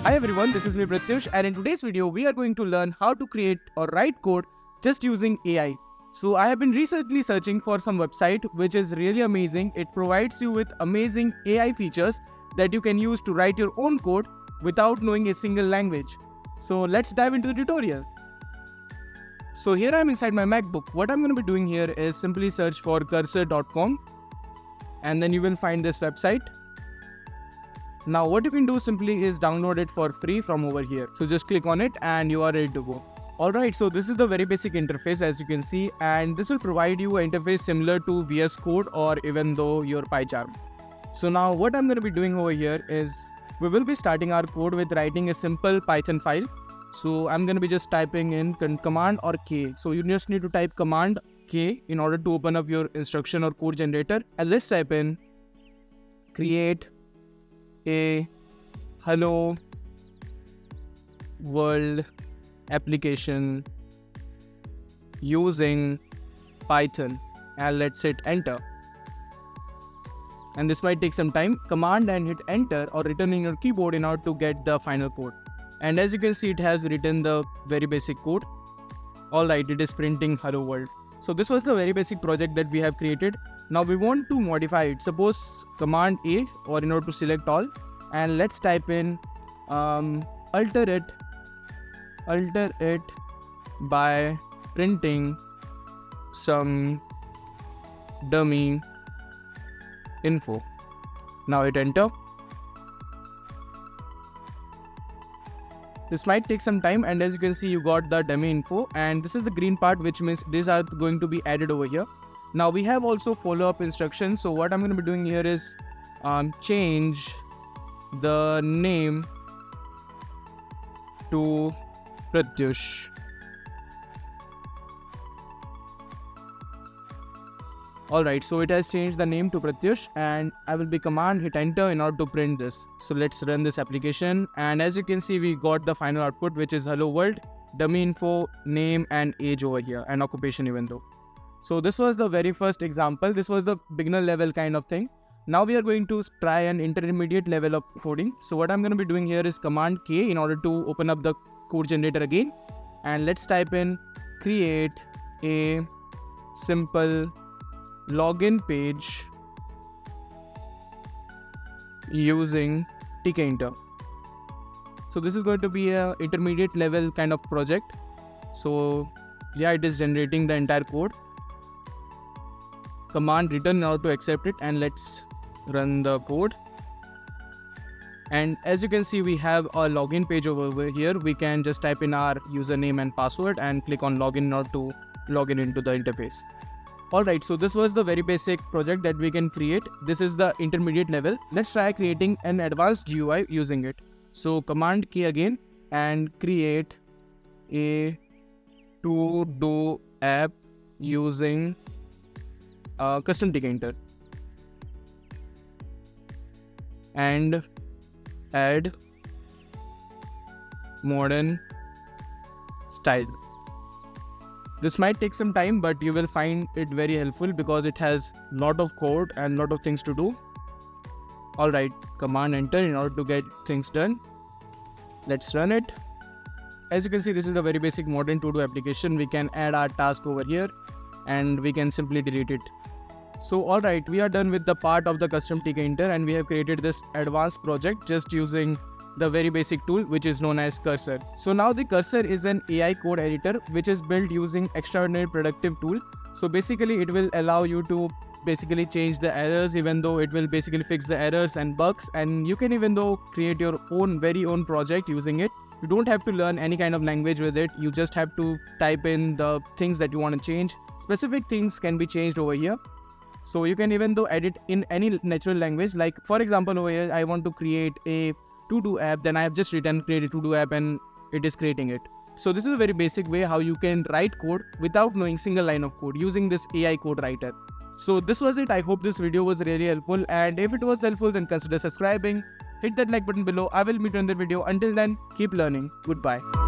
Hi everyone, this is me Pratyush, and in today's video we are going to learn how to create or write code just using AI. So I have been recently searching for some website which is really amazing. It provides you with amazing AI features that you can use to write your own code without knowing a single language. So let's dive into the tutorial. So here I am inside my MacBook. What I'm going to be doing here is simply search for cursor.com and then you will find this website. Now what you can do simply is download it for free from over here. So just click on it and you are ready to go. Alright, so this is the very basic interface as you can see, and this will provide you an interface similar to VS Code or even though your PyCharm. So now what I'm going to be doing over here is we will be starting our code with writing a simple Python file. So I'm going to be just typing in command or K. So you just need to type command K in order to open up your instruction or code generator. And let's type in create a hello world application using Python, and let's hit enter. And this might take some time. Command and hit enter or return in your keyboard in order to get the final code. And as you can see, it has written the very basic code. Alright, it is printing hello world. So this was the very basic project that we have created. Now we want to modify it. Suppose command A or in order to select all, and let's type in alter it by printing some dummy info. Now hit enter. This might take some time, and as you can see, you got the dummy info, and this is the green part, which means these are going to be added over here. Now we have also follow-up instructions. So what I'm going to be doing here is change the name to Pratyush. Alright, so it has changed the name to Pratyush, and I will be command hit enter in order to print this. So let's run this application, and as you can see, we got the final output, which is hello world, dummy info, name and age over here, and occupation even though. So this was the very first example. This was the beginner level kind of thing. Now we are going to try an intermediate level of coding. So what I'm going to be doing here is command K in order to open up the code generator again. And let's type in create a simple login page using tkinter. So this is going to be a intermediate level kind of project. So yeah, it is generating the entire code. Command return in order to accept it, and let's run the code. And as you can see, we have a login page over here. We can just type in our username and password and click on login in order to log in into the interface. Alright, so this was the very basic project that we can create. This is the intermediate level. Let's try creating an advanced GUI using it. So command K again and create a to-do app using custom tkinter and add modern style. This might take some time, but you will find it very helpful because it has lot of code and lot of things to do. Alright, command enter in order to get things done. Let's run it. As you can see, this is the very basic modern to-do application. We can add our task over here and we can simply delete it. So alright, we are done with the part of the custom tkinter, and we have created this advanced project just using the very basic tool which is known as Cursor. So now the Cursor is an AI code editor which is built using extraordinary productive tool. So basically it will allow you to basically change the errors, even though it will basically fix the errors and bugs, and you can even though create your very own project using it. You don't have to learn any kind of language with it. You just have to type in the things that you want to change. Specific things can be changed over here. So you can even though edit in any natural language. Like for example, over here I want to create a to-do app, then I have just written create a to-do app and it is creating it. So this is a very basic way how you can write code without knowing single line of code using this AI code writer. So this was it. I hope this video was really helpful, and if it was helpful, then consider subscribing. Hit that like button below. I will meet you in the video. Until then, keep learning. Goodbye.